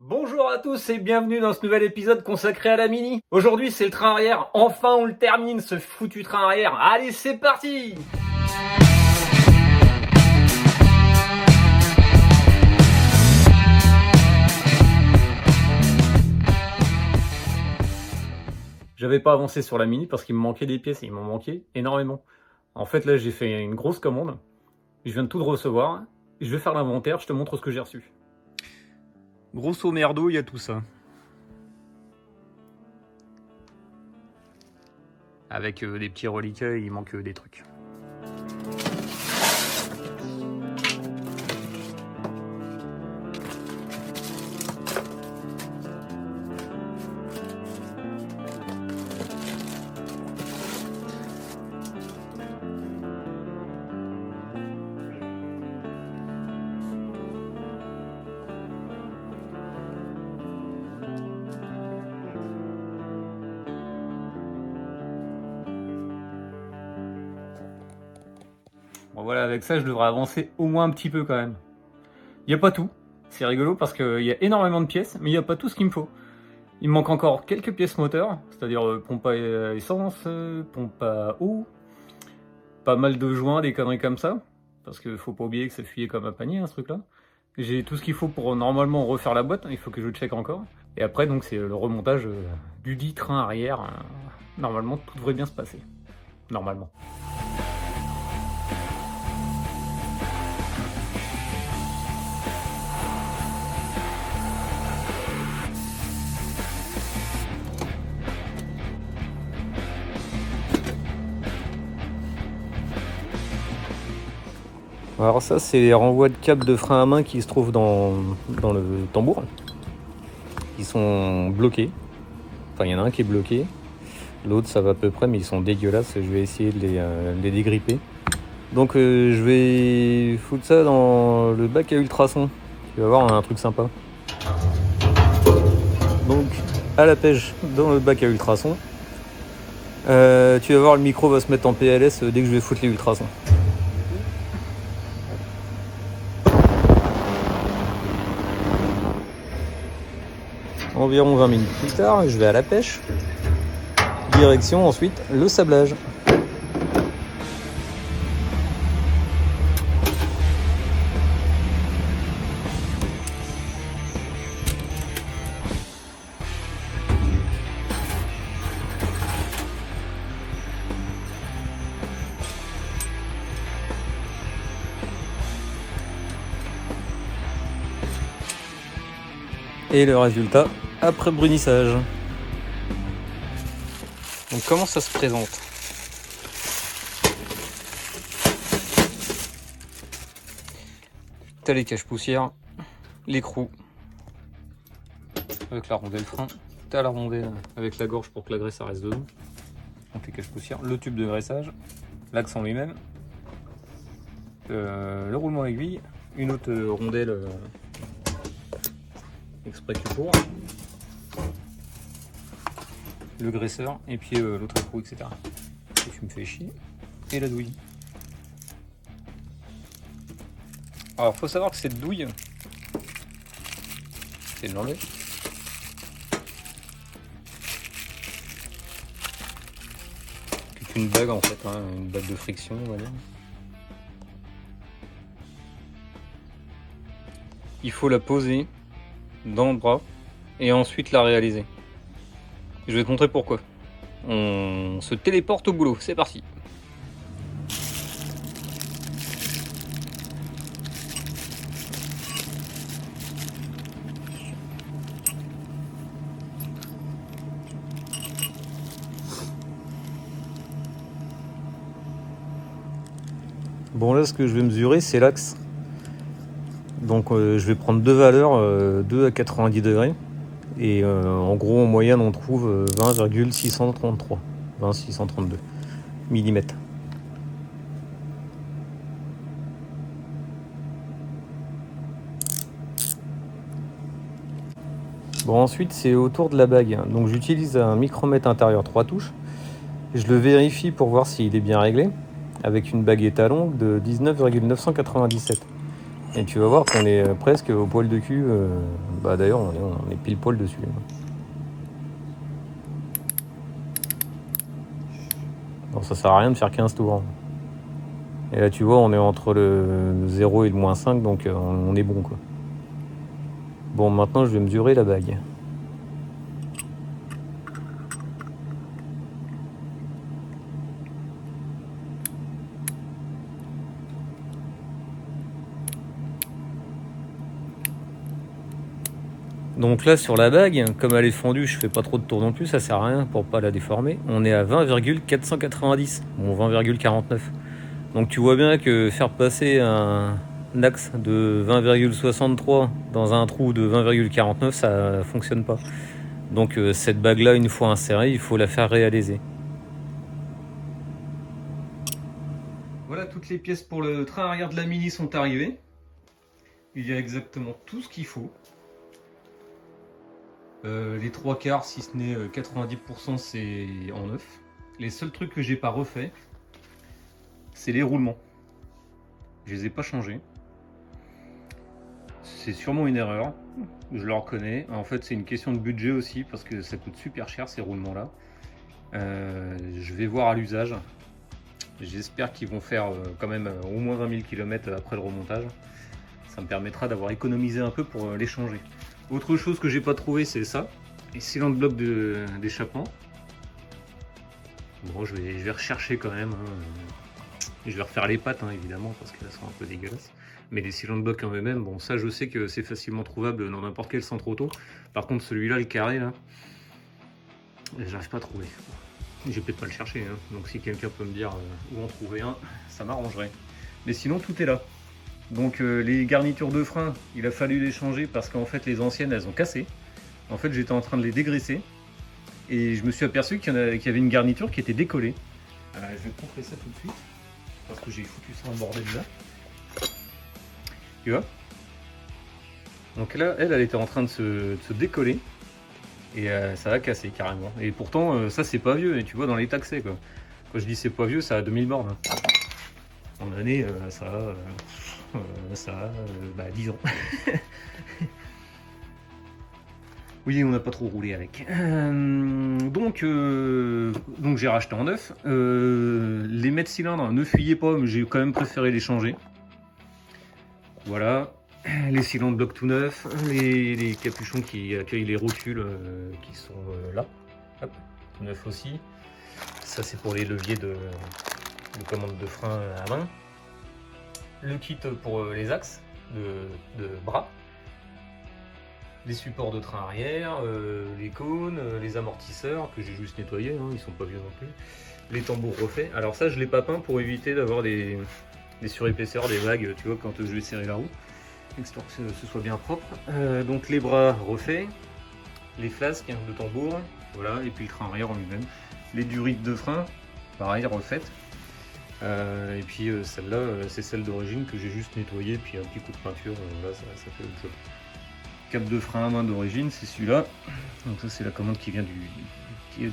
Bonjour à tous et bienvenue dans ce nouvel épisode consacré à la Mini. Aujourd'hui c'est le train arrière, enfin on le termine ce foutu train arrière. Allez c'est parti! J'avais pas avancé sur la Mini parce qu'il me manquait des pièces et il m'en manquait énormément. En fait là j'ai fait une grosse commande, je viens de tout de recevoir, je vais faire l'inventaire, je te montre ce que j'ai reçu. Grosso merdo, il y a tout ça. Avec des petits reliquats, il manque des trucs. Bon voilà, avec ça, je devrais avancer au moins un petit peu quand même. Il n'y a pas tout. C'est rigolo parce qu'il y a énormément de pièces, mais il n'y a pas tout ce qu'il me faut. Il me manque encore quelques pièces moteurs, c'est-à-dire pompe à essence, pompe à eau, pas mal de joints, des conneries comme ça, parce qu'il faut pas oublier que ça fuyait comme un panier, ce truc-là. J'ai tout ce qu'il faut pour normalement refaire la boîte, il faut que je check encore. Et après, donc, c'est le remontage du dit train arrière. Normalement, tout devrait bien se passer. Normalement. Alors ça, c'est les renvois de câbles de frein à main qui se trouvent dans le tambour. Ils sont bloqués. Enfin, il y en a un qui est bloqué. L'autre, ça va à peu près, mais ils sont dégueulasses. Je vais essayer de les dégripper. Donc, je vais foutre ça dans le bac à ultrasons. Tu vas voir, un truc sympa. Donc, à la pêche, dans le bac à ultrasons. Tu vas voir, le micro va se mettre en PLS dès que je vais foutre les ultrasons. Environ 20 minutes plus tard, je vais à la pêche. Direction ensuite le sablage. Et le résultat après brunissage. Donc comment ça se présente? T'as les caches-poussières, l'écrou avec la rondelle frein, t'as la rondelle avec la gorge pour que la graisse reste dedans, donc les caches-poussières, le tube de graissage, l'axe en lui-même, le roulement à aiguille, une autre rondelle exprès que pour, le graisseur et puis l'autre écrou, etc. Et tu me fais chier. Et la douille. Alors faut savoir que cette douille, c'est de l'enlever. C'est une bague en fait, hein, une bague de friction on va dire. Il faut la poser dans le bras et ensuite la réaliser. Je vais te montrer pourquoi. On se téléporte au boulot, c'est parti. Bon là ce que je vais mesurer c'est l'axe. Donc je vais prendre deux valeurs, 2 à 90 degrés. Et en gros, en moyenne, on trouve 20,632 mm. Bon, ensuite, c'est autour de la bague. Donc, j'utilise un micromètre intérieur 3 touches. Je le vérifie pour voir s'il est bien réglé, avec une bague étalon de 19,997. Et tu vas voir qu'on est presque au poil de cul. Bah d'ailleurs, on est pile poil dessus. Bon, ça sert à rien de faire 15 tours. Et là, tu vois, on est entre le 0 et le -5, donc on est bon, quoi. Bon, maintenant, je vais mesurer la bague. Donc là, sur la bague, comme elle est fendue, je fais pas trop de tours non plus, ça sert à rien pour pas la déformer. On est à 20,490, bon 20,49. Donc tu vois bien que faire passer un axe de 20,63 dans un trou de 20,49, ça fonctionne pas. Donc cette bague là, une fois insérée, il faut la faire réaliser. Voilà, toutes les pièces pour le train arrière de la Mini sont arrivées. Il y a exactement tout ce qu'il faut. Les 3/4, si ce n'est 90%, c'est en neuf. Les seuls trucs que j'ai pas refait, c'est les roulements. Je les ai pas changés. C'est sûrement une erreur, je le reconnais. En fait, c'est une question de budget aussi, parce que ça coûte super cher ces roulements-là. Je vais voir à l'usage. J'espère qu'ils vont faire quand même au moins 20 000 km après le remontage. Ça me permettra d'avoir économisé un peu pour les changer. Autre chose que j'ai pas trouvé, c'est ça, les cylindres blocs d'échappement. Bon, je vais rechercher quand même. Je vais refaire les pattes, évidemment, parce qu'elles sont un peu dégueulasses. Mais les cylindres blocs en eux-mêmes, bon, ça je sais que c'est facilement trouvable dans n'importe quel centre auto. Par contre, celui-là, le carré, là, j'arrive pas à trouver. Je vais peut-être pas le chercher, donc si quelqu'un peut me dire où en trouver un, ça m'arrangerait. Mais sinon, tout est là. Donc les garnitures de frein, il a fallu les changer parce qu'en fait les anciennes elles ont cassé. En fait j'étais en train de les dégraisser et je me suis aperçu qu'il y avait une garniture qui était décollée. Je vais te montrer ça tout de suite parce que j'ai foutu ça en bordel là. Tu vois? Donc là elle était en train de se décoller et ça a cassé carrément. Et pourtant ça c'est pas vieux et tu vois dans l'état que c'est quoi. Quand je dis c'est pas vieux, ça a 2000 bornes. En année ça a... 10 ans. Oui, on n'a pas trop roulé avec. Donc j'ai racheté en neuf. Les mètres cylindres ne fuyaient pas, mais j'ai quand même préféré les changer. Voilà. Les cylindres bloc tout neuf. Les capuchons qui accueillent les rotules qui sont là. Hop, tout neuf aussi. Ça, c'est pour les leviers de commande de frein à main. Le kit pour les axes de bras, les supports de train arrière, les cônes, les amortisseurs que j'ai juste nettoyés, ils sont pas vieux non plus, les tambours refaits. Alors ça je l'ai pas peint pour éviter d'avoir des surépaisseurs, des vagues, tu vois, quand je vais serrer la roue, histoire que ce soit bien propre. Donc les bras refaits, les flasques de tambour, voilà, et puis le train arrière en lui-même, les durites de frein, pareil, refaites. Et puis celle-là, c'est celle d'origine que j'ai juste nettoyée, puis un petit coup de peinture, là ça fait le job. Cap de frein à main d'origine, c'est celui-là. Donc ça c'est la commande qui vient du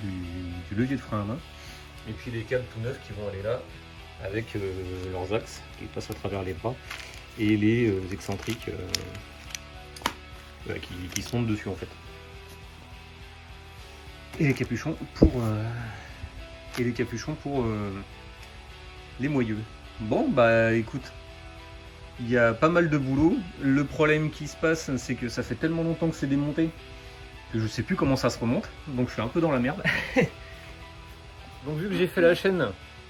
levier de frein à main. Et puis les câbles tout neufs qui vont aller là, avec leurs axes qui passent à travers les bras, et les excentriques qui sont dessus en fait. Et les capuchons pour... les moyeux. Bon bah écoute, il y a pas mal de boulot. Le problème qui se passe, c'est que ça fait tellement longtemps que c'est démonté que je sais plus comment ça se remonte, donc je suis un peu dans la merde. Donc vu que j'ai fait la chaîne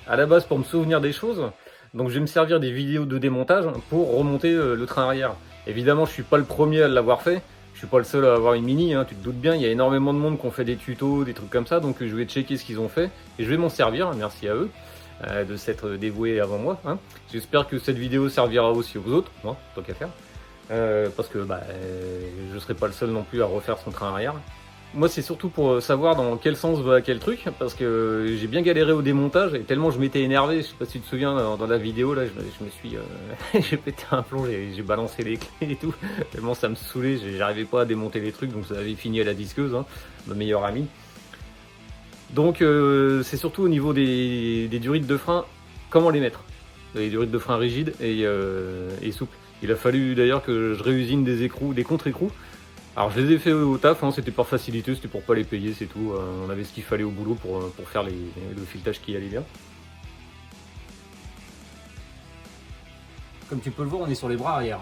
à la base pour me souvenir des choses, donc je vais me servir des vidéos de démontage pour remonter le train arrière. Évidemment je suis pas le premier à l'avoir fait, je suis pas le seul à avoir une Mini, tu te doutes bien, il y a énormément de monde qui ont fait des tutos, des trucs comme ça, donc je vais checker ce qu'ils ont fait et je vais m'en servir, merci à eux de s'être dévoués avant moi. J'espère que cette vidéo servira aussi aux autres, tant qu'à faire, parce que je serai pas le seul non plus à refaire son train arrière. Moi c'est surtout pour savoir dans quel sens va quel truc, parce que j'ai bien galéré au démontage et tellement je m'étais énervé, je sais pas si tu te souviens dans la vidéo là, je me suis j'ai pété un plomb, j'ai balancé les clés et tout, tellement ça me saoulait, j'arrivais pas à démonter les trucs, donc ça avait fini à la disqueuse, ma meilleure amie. Donc c'est surtout au niveau des durites de frein, comment les mettre. Les durites de frein rigides et souples. Il a fallu d'ailleurs que je réusine des écrous, des contre-écrous. Alors je les ai fait au taf, hein, c'était par facilité, c'était pour pas les payer, c'est tout. On avait ce qu'il fallait au boulot pour faire le filetage qui allait bien. Comme tu peux le voir, on est sur les bras arrière.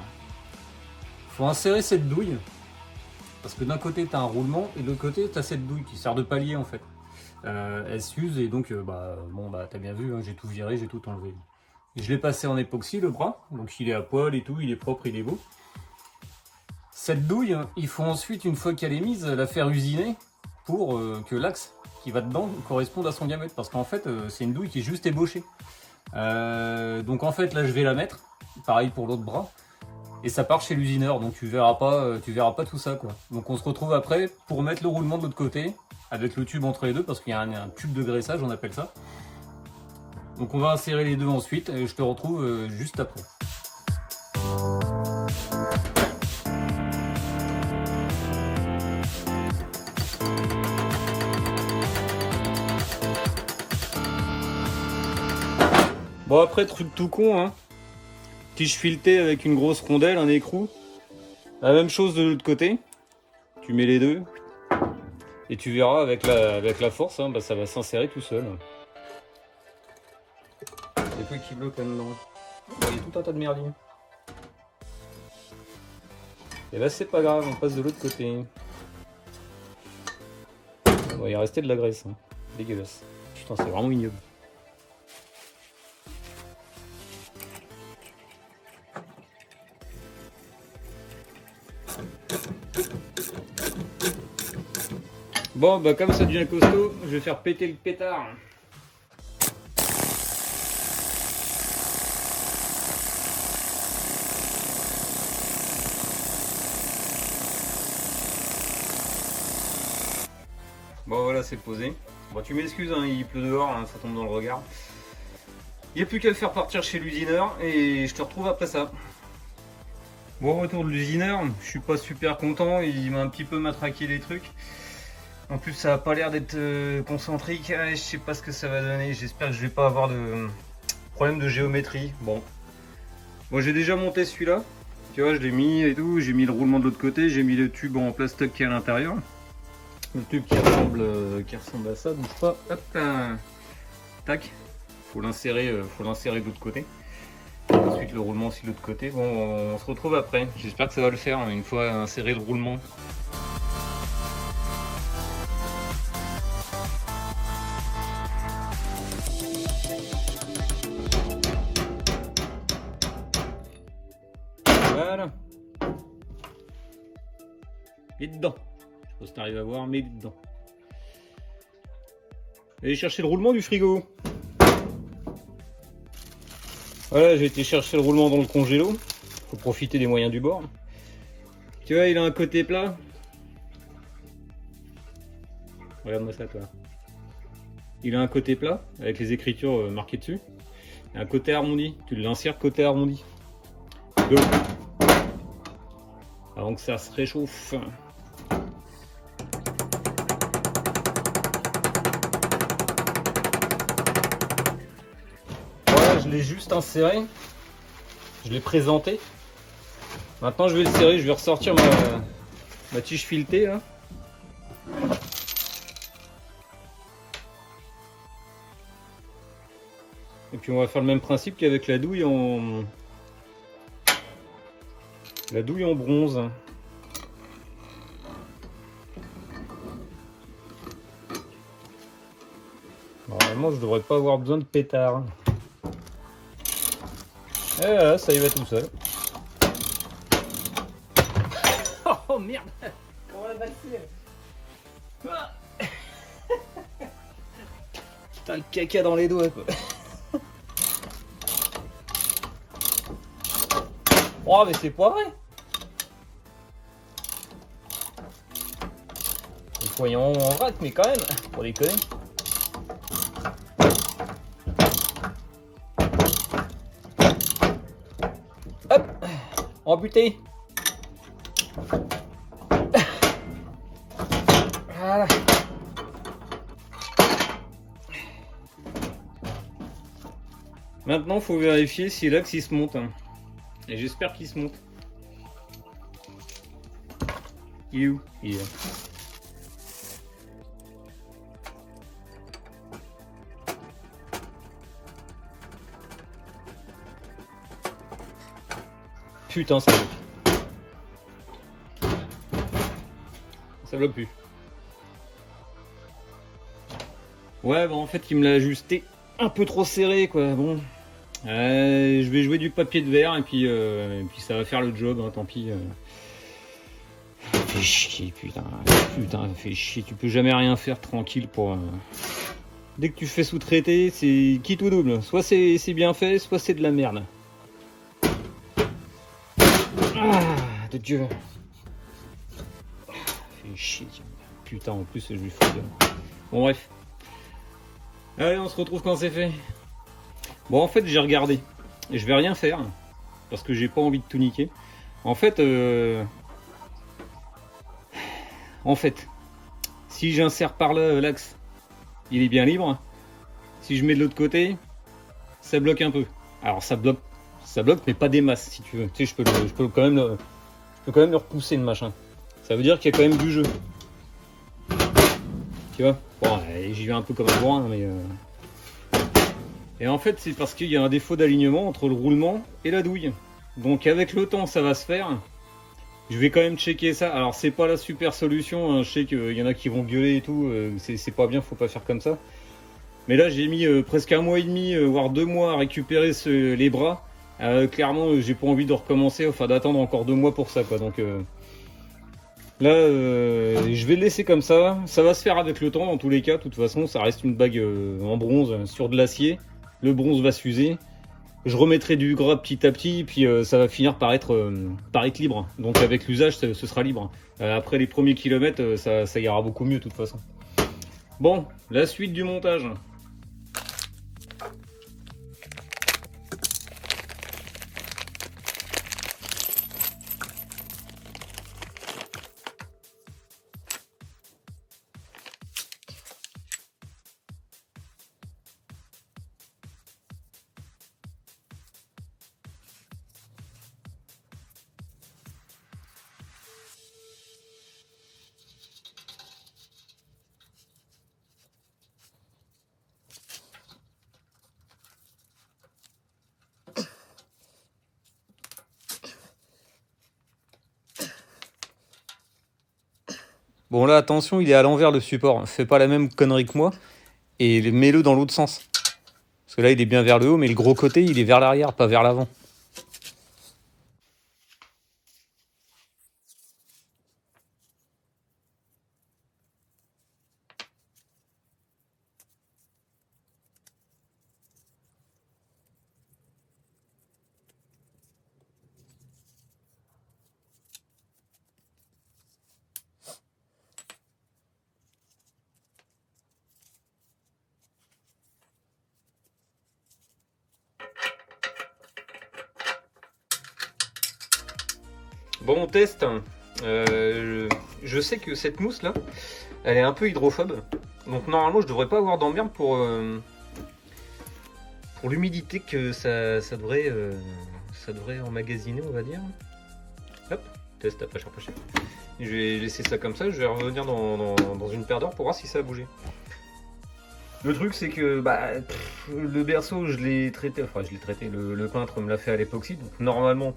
Faut insérer cette douille, parce que d'un côté tu as un roulement et de l'autre côté tu as cette douille qui sert de palier en fait. Elle s'use et donc t'as bien vu, hein, j'ai tout viré, j'ai tout enlevé. Et je l'ai passé en époxy le bras, donc il est à poil et tout, il est propre, il est beau. Cette douille, il faut ensuite, une fois qu'elle est mise, la faire usiner pour que l'axe qui va dedans corresponde à son diamètre. Parce qu'en fait, c'est une douille qui est juste ébauchée. Donc en fait, là, je vais la mettre. Pareil pour l'autre bras. Et ça part chez l'usineur. Donc tu verras pas tout ça, quoi. Donc on se retrouve après pour mettre le roulement de l'autre côté, avec le tube entre les deux, parce qu'il y a un tube de graissage, on appelle ça. Donc on va insérer les deux ensuite, et je te retrouve juste après. Bon après, truc tout con, hein. Tige filetée avec une grosse rondelle, un écrou. La même chose de l'autre côté. Tu mets les deux. Et tu verras avec la force, hein, ça va s'insérer tout seul. C'est quoi qui bloque là-dedans? Il y a tout un tas de merdier. Et là c'est pas grave, on passe de l'autre côté. Bon, il est resté de la graisse, hein. Dégueulasse. Putain, c'est vraiment ignoble. Bon, bah comme ça devient costaud, je vais faire péter le pétard. Bon voilà, c'est posé. Bon, tu m'excuses, hein, il pleut dehors, hein, ça tombe dans le regard. Il n'y a plus qu'à le faire partir chez l'usineur et je te retrouve après ça. Bon, retour de l'usineur, je suis pas super content, il m'a un petit peu matraqué les trucs. En plus ça a pas l'air d'être concentrique, je sais pas ce que ça va donner, j'espère que je vais pas avoir de problème de géométrie. Bon, moi j'ai déjà monté celui-là, tu vois, je l'ai mis et tout, j'ai mis le roulement de l'autre côté, j'ai mis le tube en plastoc qui est à l'intérieur. Le tube qui ressemble à ça, donc pas, hop, tac, faut l'insérer de l'autre côté. Ensuite le roulement aussi de l'autre côté. Bon, on se retrouve après, j'espère que ça va le faire une fois inséré le roulement. Voilà. Et dedans. Je sais pas si t'arrives à voir, mais dedans. Allez chercher le roulement du frigo. Voilà, j'ai été chercher le roulement dans le congélo. Faut profiter des moyens du bord. Tu vois, il a un côté plat. Regarde-moi ça, toi. Il a un côté plat, avec les écritures marquées dessus. Et un côté arrondi. Tu l'insères côté arrondi. Go. Avant que ça se réchauffe. Voilà, je l'ai juste inséré. Je l'ai présenté. Maintenant je vais le serrer, je vais ressortir ma tige filetée là. Et puis on va faire le même principe qu'avec la douille en bronze. Normalement je devrais pas avoir besoin de pétard. Et voilà, ça y va tout seul. Oh merde! Comment la passer? Putain, le caca dans les doigts quoi. Oh mais c'est pas vrai! Les poignons en vrac, mais quand même, pour déconner. Hop! Amputé! Voilà. Maintenant, il faut vérifier si l'axe il se monte. Et j'espère qu'il se monte. Il est où? Il est là. Putain, ça bloque. Ça bloque plus. Ouais, bah en fait, il me l'a ajusté un peu trop serré, quoi. Bon. Je vais jouer du papier de verre et puis ça va faire le job, hein, tant pis. Fais chier, putain, fais chier. Tu peux jamais rien faire tranquille pour. Dès que tu fais sous-traiter, c'est quitte ou double. Soit c'est bien fait, soit c'est de la merde. Ah, de Dieu. Fais chier, tiens. Putain, en plus, je lui fais. Bon, bref. Allez, on se retrouve quand c'est fait. Bon, en fait, j'ai regardé. Et je vais rien faire. Parce que j'ai pas envie de tout niquer. En fait, si j'insère par là l'axe, il est bien libre. Si je mets de l'autre côté, ça bloque un peu. Alors ça bloque, mais pas des masses, si tu veux. Tu sais, je peux quand même le repousser, le machin. Ça veut dire qu'il y a quand même du jeu. Tu vois? Bon, j'y vais un peu comme un bourrin, mais. Et en fait, c'est parce qu'il y a un défaut d'alignement entre le roulement et la douille. Donc avec le temps, ça va se faire. Je vais quand même checker ça. Alors c'est pas la super solution, hein. Je sais qu'il y en a qui vont gueuler et tout, c'est pas bien, faut pas faire comme ça. Mais là j'ai mis presque 1 mois et demi, voire 2 mois à récupérer les bras. Clairement j'ai pas envie de recommencer, enfin d'attendre encore 2 mois pour ça, quoi. Donc là je vais le laisser comme ça. Ça va se faire avec le temps dans tous les cas, de toute façon ça reste une bague en bronze sur de l'acier. Le bronze va s'user. Je remettrai du gras petit à petit, puis ça va finir par être libre. Donc avec l'usage, ce sera libre. Après les premiers kilomètres, ça ira beaucoup mieux de toute façon. Bon, la suite du montage. Bon là attention, il est à l'envers le support, fais pas la même connerie que moi et mets-le dans l'autre sens. Parce que là il est bien vers le haut, mais le gros côté il est vers l'arrière, pas vers l'avant. Bon, on teste. Je sais que cette mousse là, elle est un peu hydrophobe. Donc normalement je devrais pas avoir d'emmerde pour l'humidité que ça devrait emmagasiner, on va dire. Hop, test à pas cher. Je vais laisser ça comme ça, je vais revenir dans une paire d'heures pour voir si ça a bougé. Le truc c'est que le berceau je l'ai traité, le peintre me l'a fait à l'époxy, donc normalement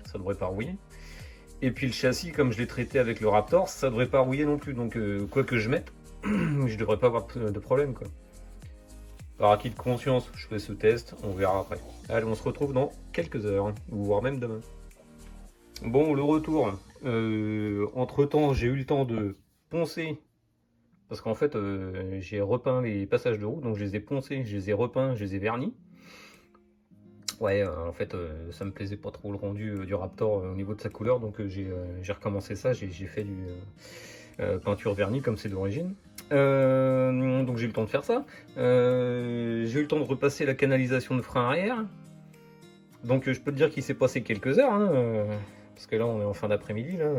ça devrait pas rouiller. Et puis le châssis, comme je l'ai traité avec le Raptor, ça devrait pas rouiller non plus, donc quoi que je mette, je devrais pas avoir de problème, quoi. Par acquis de conscience, je fais ce test, on verra après. Allez, on se retrouve dans quelques heures, hein, voire même demain. Bon, le retour. Entre temps, j'ai eu le temps de poncer, parce qu'en fait, j'ai repeint les passages de roue, donc je les ai poncés, je les ai repeints, je les ai vernis. Ouais, en fait, ça me plaisait pas trop le rendu du Raptor au niveau de sa couleur, donc j'ai recommencé ça, j'ai fait du peinture vernie comme c'est d'origine. Donc j'ai eu le temps de faire ça. J'ai eu le temps de repasser la canalisation de frein arrière. Donc je peux te dire qu'il s'est passé quelques heures, hein, parce que là on est en fin d'après-midi, là,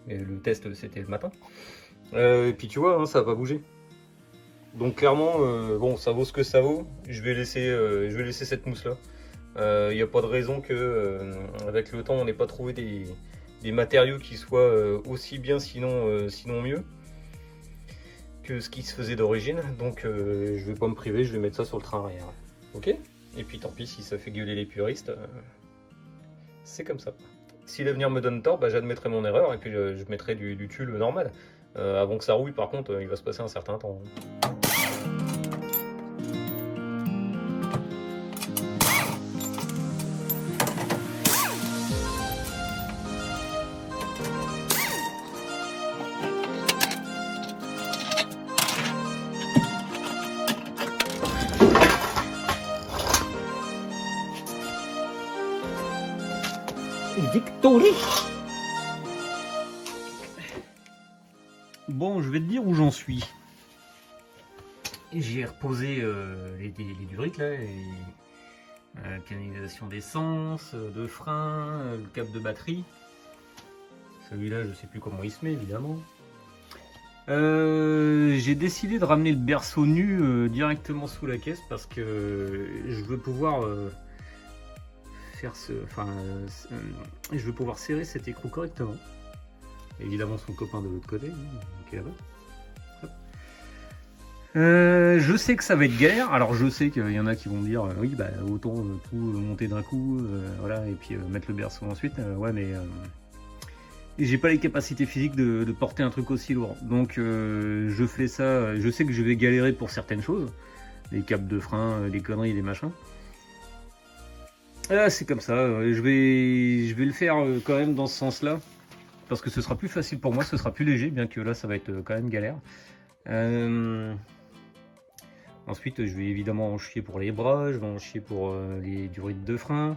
et le test c'était le matin. Et puis tu vois, hein, ça va pas bouger. Donc clairement, bon, ça vaut ce que ça vaut. Je vais laisser cette mousse là. Il n'y a pas de raison que, avec le temps, on n'ait pas trouvé des matériaux qui soient aussi bien, sinon mieux, que ce qui se faisait d'origine. Donc je vais pas me priver, je vais mettre ça sur le train arrière. Ok? Et puis tant pis si ça fait gueuler les puristes, c'est comme ça. Si l'avenir me donne tort, bah, j'admettrai mon erreur et puis je mettrai du tulle normal. Avant que ça rouille, par contre, il va se passer un certain temps. Victory! Bon, je vais te dire où j'en suis. J'ai reposé les durites là, canalisation d'essence, de frein, le câble de batterie. Celui-là, je sais plus comment il se met évidemment. J'ai décidé de ramener le berceau nu directement sous la caisse parce que je veux pouvoir je veux pouvoir serrer cet écrou correctement. Évidemment son copain de l'autre côté, qui est là-bas. Je sais que ça va être galère, alors je sais qu'il y en a qui vont me dire oui bah autant tout monter d'un coup, voilà, et puis mettre le berceau ensuite, ouais mais j'ai pas les capacités physiques de porter un truc aussi lourd, donc je fais ça, je sais que je vais galérer pour certaines choses, les câbles de frein, les conneries, les machins. Ah, c'est comme ça, je vais le faire quand même dans ce sens-là, parce que ce sera plus facile pour moi, ce sera plus léger, bien que là ça va être quand même galère. Ensuite, je vais évidemment en chier pour les bras, je vais en chier pour les durites de frein,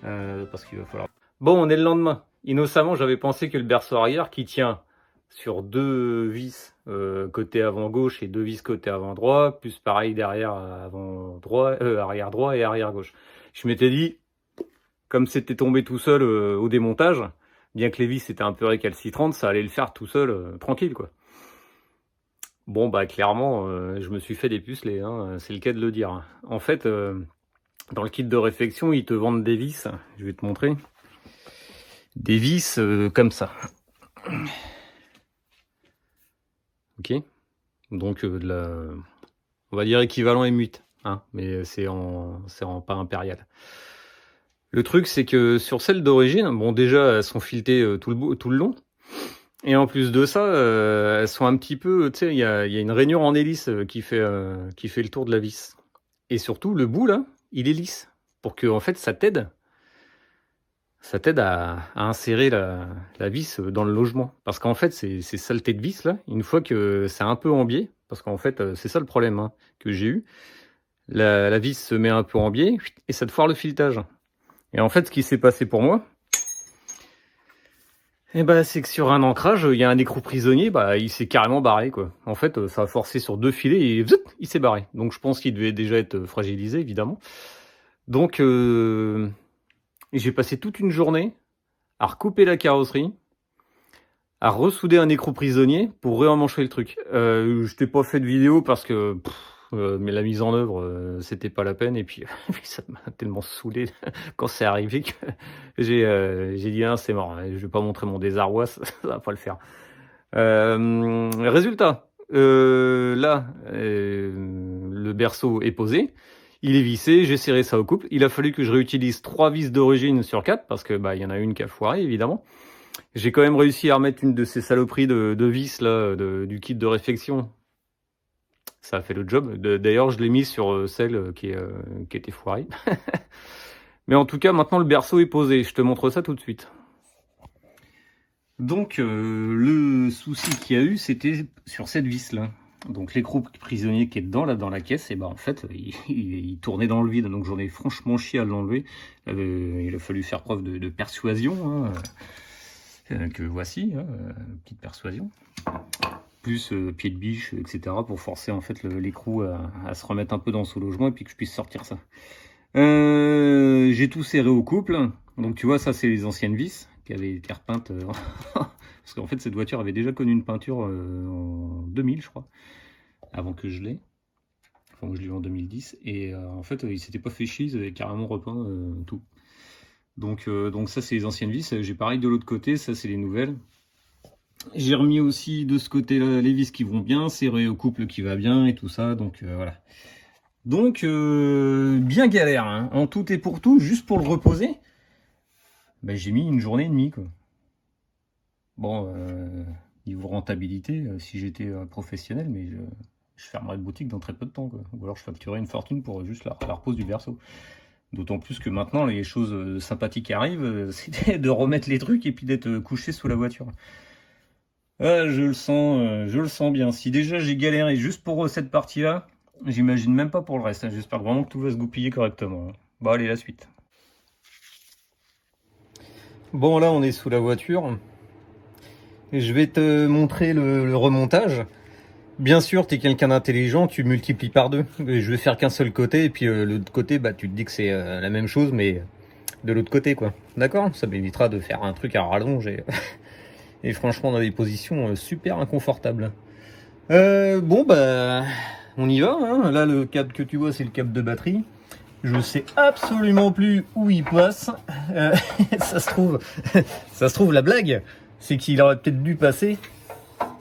parce qu'il va falloir... Bon, on est le lendemain. Innocemment, j'avais pensé que le berceau arrière, qui tient sur 2 vis côté avant gauche et 2 vis côté avant droit, plus pareil derrière avant droit, arrière droit et arrière gauche. Je m'étais dit, comme c'était tombé tout seul au démontage, bien que les vis étaient un peu récalcitrantes, ça allait le faire tout seul, tranquille quoi. Bon bah clairement, je me suis fait dépuceler, hein, c'est le cas de le dire. En fait, dans le kit de réflexion, ils te vendent des vis, je vais te montrer. Des vis comme ça. Ok. Donc on va dire équivalent M8, hein, mais c'est en pas impérial. Le truc c'est que sur celles d'origine, bon déjà elles sont filetées tout le long. Et en plus de ça, elles sont un petit peu, tu sais, il y a une rainure en hélice qui fait le tour de la vis. Et surtout, le bout là, il est lisse, pour que en fait ça t'aide à insérer la vis dans le logement. Parce qu'en fait, ces saletés de vis là, une fois que c'est un peu en biais, parce qu'en fait c'est ça le problème hein, que j'ai eu, la vis se met un peu en biais et ça te foire le filetage. Et en fait, ce qui s'est passé pour moi, eh ben, c'est que sur un ancrage, il y a un écrou prisonnier, bah, il s'est carrément barré, quoi. En fait, ça a forcé sur 2 filets et zut, il s'est barré. Donc, je pense qu'il devait déjà être fragilisé, évidemment. Donc, j'ai passé toute une journée à recouper la carrosserie, à ressouder un écrou prisonnier pour réemmancher le truc. Je t'ai pas fait de vidéo parce que mais la mise en œuvre, c'était pas la peine. Et puis, ça m'a tellement saoulé quand c'est arrivé que j'ai dit ah, c'est mort. Je vais pas montrer mon désarroi, ça va pas le faire. Résultat, là, le berceau est posé. Il est vissé, j'ai serré ça au couple. Il a fallu que je réutilise 3 vis d'origine sur 4 parce que bah il y en a une qui a foiré évidemment. J'ai quand même réussi à remettre une de ces saloperies de vis là, du kit de réflexion. Ça a fait le job. D'ailleurs, je l'ai mis sur celle qui était foirée. Mais en tout cas, maintenant le berceau est posé. Je te montre ça tout de suite. Donc, le souci qu'il y a eu, c'était sur cette vis là. Donc l'écrou prisonnier qui est dedans, là, dans la caisse, et ben en fait, il tournait dans le vide. Donc j'en ai franchement chié à l'enlever. Il a fallu faire preuve de persuasion, hein, que voici, hein, petite persuasion. Plus pied de biche, etc. pour forcer en fait l'écrou à se remettre un peu dans son logement et puis que je puisse sortir ça. J'ai tout serré au couple. Donc tu vois, ça c'est les anciennes vis qui avaient été repeintes. Parce qu'en fait cette voiture avait déjà connu une peinture en 2000 je crois, avant que je l'ai. Enfin, moi je l'ai eu en 2010. Et en fait, ils s'étaient pas fait chier, ils avaient carrément repeint tout. Donc ça, c'est les anciennes vis. J'ai pareil de l'autre côté, ça, c'est les nouvelles. J'ai remis aussi de ce côté-là les vis qui vont bien, serré au couple qui va bien et tout ça. Donc voilà. Donc bien galère, hein. En tout et pour tout, juste pour le reposer, ben, j'ai mis une journée et demie, quoi. Bon, niveau rentabilité, si j'étais professionnel, mais je fermerais de boutique dans très peu de temps, quoi. Ou alors je facturerais une fortune pour juste la repose du berceau. D'autant plus que maintenant, les choses sympathiques arrivent, c'est de remettre les trucs et puis d'être couché sous la voiture. Ah, je le sens bien. Si déjà j'ai galéré juste pour cette partie-là, j'imagine même pas pour le reste. J'espère vraiment que tout va se goupiller correctement. Bon, allez, la suite. Bon, là, on est sous la voiture. Et je vais te montrer le remontage. Bien sûr, tu es quelqu'un d'intelligent, tu multiplies par 2. Je vais faire qu'un seul côté, et puis l'autre côté, bah, tu te dis que c'est la même chose, mais de l'autre côté, quoi. D'accord? Ça m'évitera de faire un truc à rallonge et franchement, on a des positions super inconfortables. Bon, bah, on y va, hein. Là, le câble que tu vois, c'est le câble de batterie. Je sais absolument plus où il passe. Ça se trouve, la blague, c'est qu'il aurait peut-être dû passer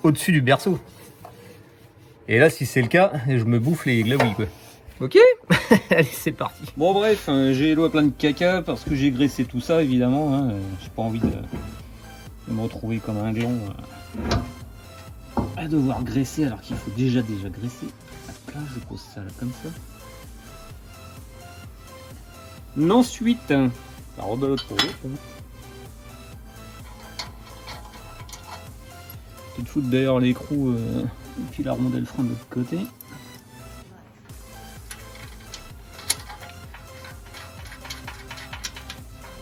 au-dessus du berceau. Et là, si c'est le cas, je me bouffe les glaouis, quoi. Ok. Allez, c'est parti. Bon, bref, j'ai les doigts plein de caca parce que j'ai graissé tout ça, évidemment. Hein. J'ai pas envie de me retrouver comme un lion à devoir graisser alors qu'il faut déjà graisser. Hop là, je pose ça là comme ça. Ensuite, la rebelote pour l'autre. Tu te foutre d'ailleurs l'écrou et puis la rondelle frein de l'autre côté.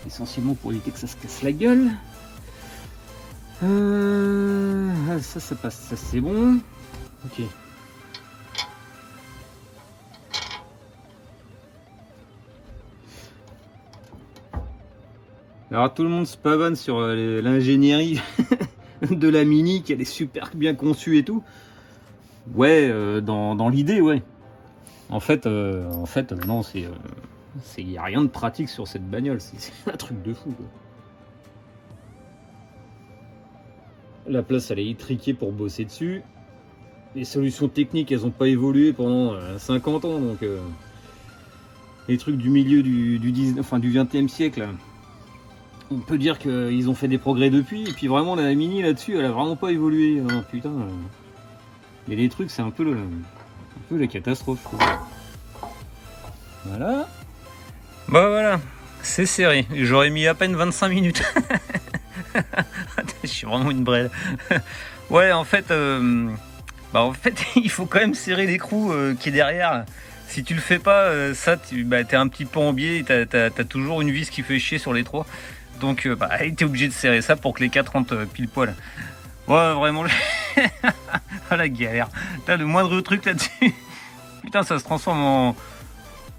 Essentiellement pour éviter que ça se casse la gueule. Ça passe, ça c'est bon. Ok. Alors tout le monde se pavane sur l'ingénierie de la Mini, qu'elle est super bien conçue et tout. Ouais, dans l'idée, ouais. En fait, non, il n'y a rien de pratique sur cette bagnole. C'est un truc de fou, quoi. La place, elle est étriquée pour bosser dessus. Les solutions techniques, elles n'ont pas évolué pendant 50 ans, donc les trucs du milieu du 20e siècle, on peut dire qu'ils ont fait des progrès depuis. Et puis vraiment, la Mini là-dessus, elle a vraiment pas évolué. Hein, putain, il y a des trucs, c'est un peu la catastrophe, quoi. Voilà. Bah voilà, c'est serré. J'aurais mis à peine 25 minutes. Je suis vraiment une brêle. Ouais, en fait, il faut quand même serrer l'écrou qui est derrière. Si tu le fais pas, ça, t'es un petit peu en biais et t'as toujours une vis qui fait chier sur les trois. Donc, t'es obligé de serrer ça pour que les 4 rentrent pile poil. Ouais, vraiment, ah, la galère. T'as le moindre truc là-dessus. Putain, ça se transforme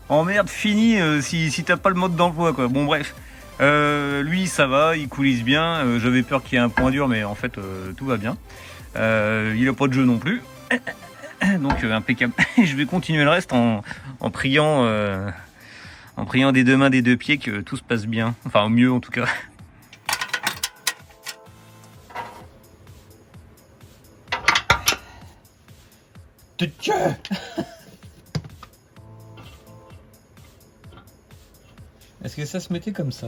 en merde finie si t'as pas le mode d'emploi, quoi. Bon, bref. Lui, ça va, il coulisse bien. J'avais peur qu'il y ait un point dur, mais en fait, tout va bien. Il a pas de jeu non plus. Donc, impeccable. Je vais continuer le reste en priant des deux mains, des deux pieds que tout se passe bien. Enfin, au mieux en tout cas. Est-ce que ça se mettait comme ça?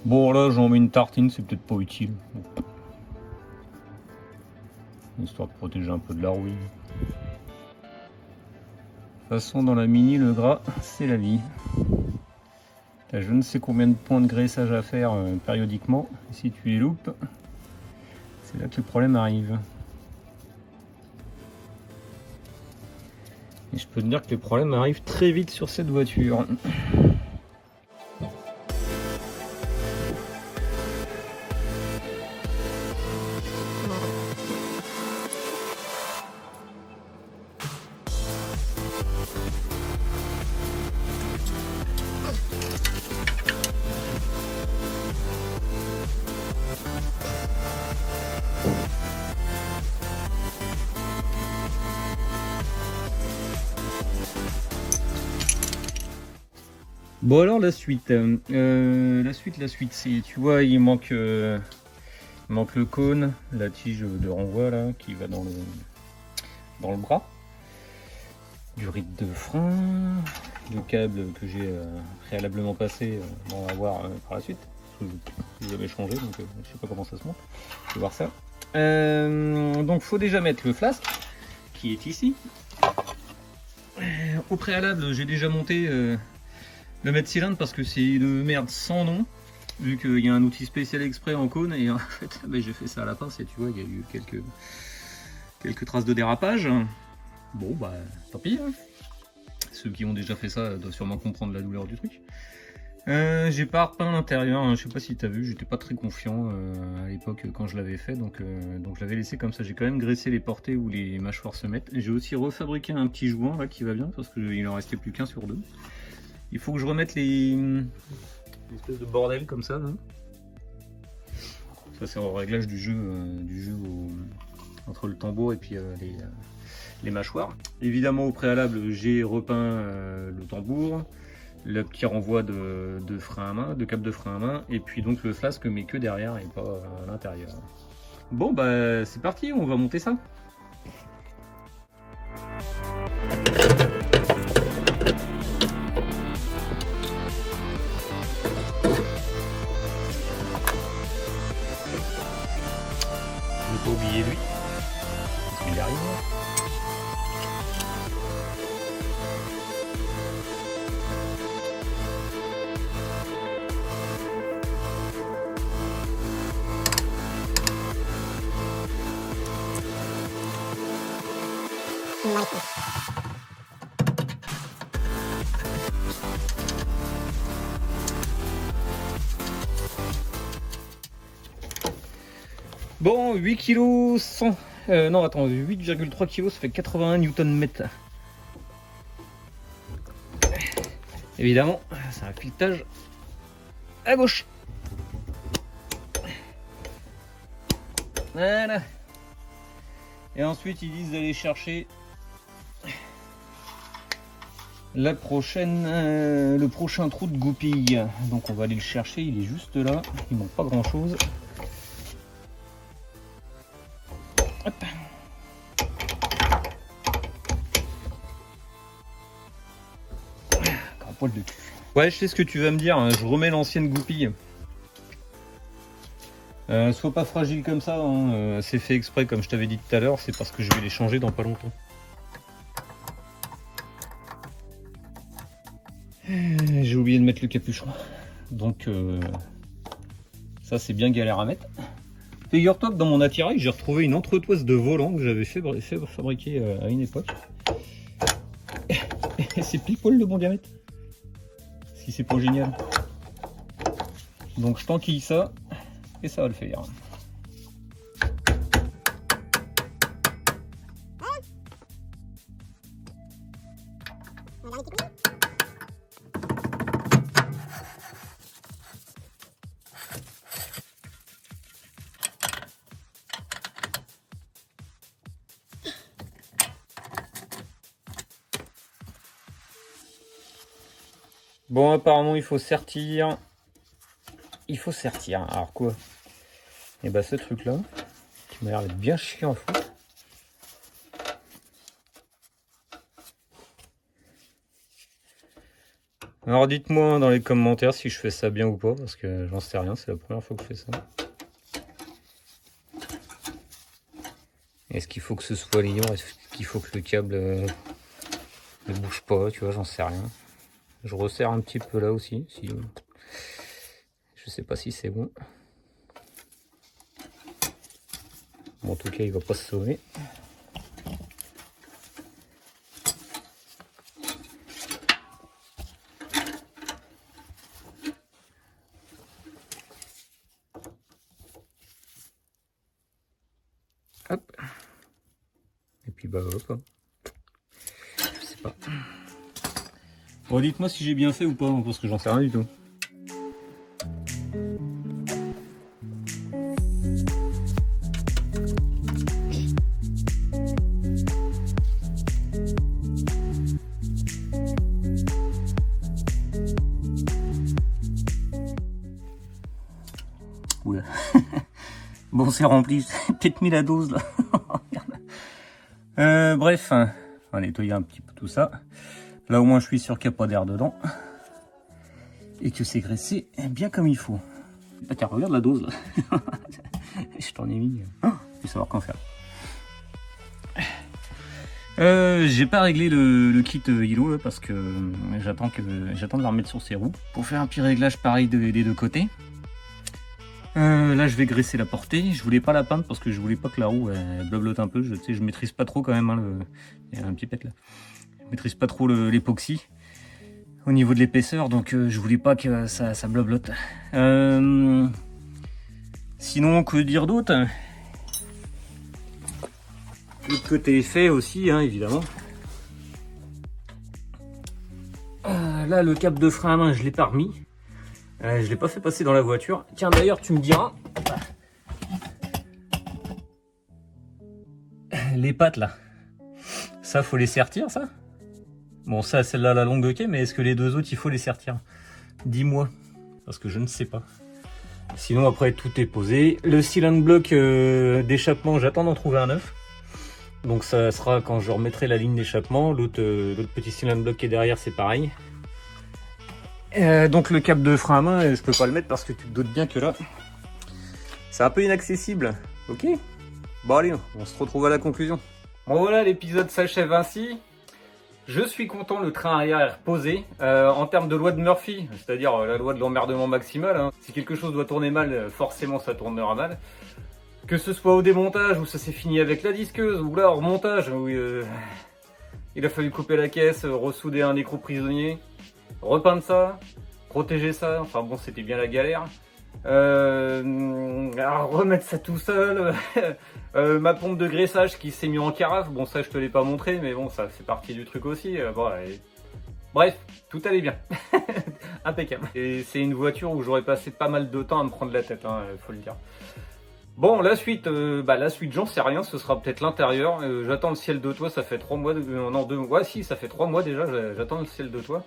Bon, là, j'en mets une tartine, c'est peut-être pas utile. Histoire de protéger un peu de la rouille. De toute façon, dans la Mini, le gras, c'est la vie. T'as je ne sais combien de points de graissage à faire périodiquement. Si tu les loupes, c'est là que le problème arrive. Et je peux te dire que les problèmes arrivent très vite sur cette voiture. Bon alors la suite, la suite, c'est, tu vois, il manque le cône, la tige de renvoi là, qui va dans le bras, du ride de frein, le câble que j'ai préalablement passé, on va voir par la suite, parce que je l'avais changé, donc je sais pas comment ça se monte, je vais voir ça. Donc faut déjà mettre le flasque, qui est ici. Au préalable, j'ai déjà monté le mètre cylindre parce que c'est une merde sans nom, vu qu'il y a un outil spécial exprès en cône, et en fait j'ai fait ça à la pince et tu vois il y a eu quelques traces de dérapage. Bon bah tant pis, hein. Ceux qui ont déjà fait ça doivent sûrement comprendre la douleur du truc. J'ai pas repeint l'intérieur, hein. Je sais pas si t'as vu, j'étais pas très confiant à l'époque quand je l'avais fait, donc je l'avais laissé comme ça. J'ai quand même graissé les portées où les mâchoires se mettent. J'ai aussi refabriqué un petit joint là qui va bien parce qu'il en restait plus qu'un sur deux. Il faut que je remette les espèces de bordel comme ça, là. Ça c'est au réglage du jeu entre le tambour et puis les mâchoires. Évidemment au préalable j'ai repeint le tambour, le petit renvoi de frein à main, de câble de frein à main, et puis donc le flasque mais que derrière et pas à l'intérieur. Bon bah c'est parti, on va monter ça. Ne pas oublier lui, parce qu'il arrive. Bon, 8 kg 100. Non, attends, 8,3 kg, ça fait 81 Nm. Évidemment, c'est un filetage à gauche. Voilà. Et ensuite, ils disent d'aller chercher le prochain trou de goupille. Donc, on va aller le chercher. Il est juste là. Il manque pas grand chose. Hop. Un poil de cul. Ouais, je sais ce que tu vas me dire. Hein. Je remets l'ancienne goupille. Sois pas fragile comme ça, hein. C'est fait exprès comme je t'avais dit tout à l'heure, c'est parce que je vais les changer dans pas longtemps. J'ai oublié de mettre le capuchon, donc ça c'est bien galère à mettre. Figure-toi que dans mon attirail j'ai retrouvé une entretoise de volant que j'avais fait fabriquer à une époque. Et c'est pile poil le bon diamètre. Si c'est pas génial. Donc je t'enquille ça. Et ça va le faire. Bon, apparemment il faut sertir. Il faut sertir. Alors quoi? Et bah ce truc là, qui m'a l'air d'être bien chiant à fou. Alors dites-moi dans les commentaires si je fais ça bien ou pas, parce que j'en sais rien, c'est la première fois que je fais ça. Est-ce qu'il faut que ce soit liant? Est-ce qu'il faut que le câble ne bouge pas? Tu vois, j'en sais rien. Je resserre un petit peu là aussi. Si... Je sais pas si c'est bon. Bon, en tout cas, il va pas se sauver. Hop. Et puis bah hop. Je sais pas. Bon, dites-moi si j'ai bien fait ou pas, parce que j'en sais rien du tout. Bon, c'est rempli, j'ai peut-être mis la dose là. Bref, on va nettoyer un petit peu tout ça. Là au moins je suis sûr qu'il n'y a pas d'air dedans. Et que c'est graissé bien comme il faut. Ah, tiens, regarde la dose là. Je t'en ai mis. Je vais savoir qu'en faire. J'ai pas réglé le kit Hilo là, parce que j'attends de le remettre sur ses roues pour faire un petit réglage pareil des deux côtés. Là je vais graisser la portée. Je voulais pas la peindre parce que je voulais pas que la roue elle blablote un peu. Je maîtrise pas trop quand même. Hein, il y a un petit pet là. Je maîtrise pas trop l'époxy au niveau de l'épaisseur, donc je voulais pas que ça blablote. Sinon, que dire d'autre? Le côté effet aussi, hein, évidemment. Là, le cap de frein à main, je l'ai pas remis. Je l'ai pas fait passer dans la voiture. Tiens, d'ailleurs, tu me diras. Les pattes, là. Ça, faut les sertir, ça? Bon, ça, celle-là, la longue, ok, mais est-ce que les deux autres, il faut les sertir? Dis-moi, parce que je ne sais pas. Sinon, après, tout est posé. Le cylinder block d'échappement, j'attends d'en trouver un neuf. Donc ça sera quand je remettrai la ligne d'échappement. L'autre petit cylinder block qui est derrière, c'est pareil. Donc le cap de frein à main, je peux pas le mettre parce que tu te doutes bien que là, c'est un peu inaccessible. Ok? Bon allez, on se retrouve à la conclusion. Bon voilà, l'épisode s'achève ainsi. Je suis content, le train arrière est reposé. En termes de loi de Murphy, c'est-à-dire la loi de l'emmerdement maximal, hein, si quelque chose doit tourner mal, forcément ça tournera mal. Que ce soit au démontage, où ça s'est fini avec la disqueuse, ou là au remontage, où il a fallu couper la caisse, ressouder un écrou prisonnier, repeindre ça, protéger ça, enfin bon c'était bien la galère. Alors remettre ça tout seul, ma pompe de graissage qui s'est mis en carafe, bon ça je te l'ai pas montré, mais bon ça fait partie du truc aussi. Bon, bref, tout allait bien, impeccable. Et c'est une voiture où j'aurais passé pas mal de temps à me prendre la tête, hein, faut le dire. Bon, la suite, j'en sais rien, ce sera peut-être l'intérieur. J'attends le ciel de toit, ça fait 3 mois, non 2 mois, si, ça fait 3 mois déjà, j'attends le ciel de toit.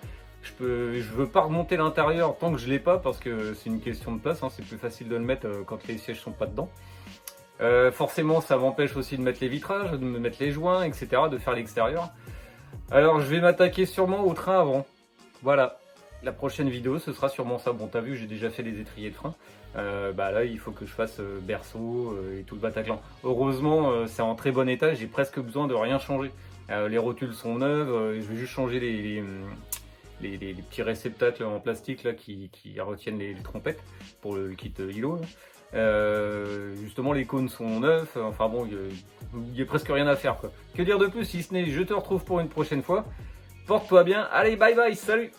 Je veux pas remonter l'intérieur tant que je l'ai pas parce que c'est une question de place, hein, c'est plus facile de le mettre quand les sièges sont pas dedans. Forcément, ça m'empêche aussi de mettre les vitrages, de me mettre les joints, etc., de faire l'extérieur. Alors, je vais m'attaquer sûrement au train avant. Voilà. La prochaine vidéo, ce sera sûrement ça. Bon, t'as vu, j'ai déjà fait les étriers de frein. Là, il faut que je fasse berceau et tout le Bataclan. Heureusement, c'est en très bon état. J'ai presque besoin de rien changer. Les rotules sont neuves. Je vais juste changer les petits réceptacles en plastique là, qui retiennent les trompettes pour le kit Hilo. Justement, les cônes sont neufs. Enfin bon, il y a presque rien à faire, quoi. Que dire de plus si ce n'est je te retrouve pour une prochaine fois. Porte-toi bien. Allez, bye bye, salut!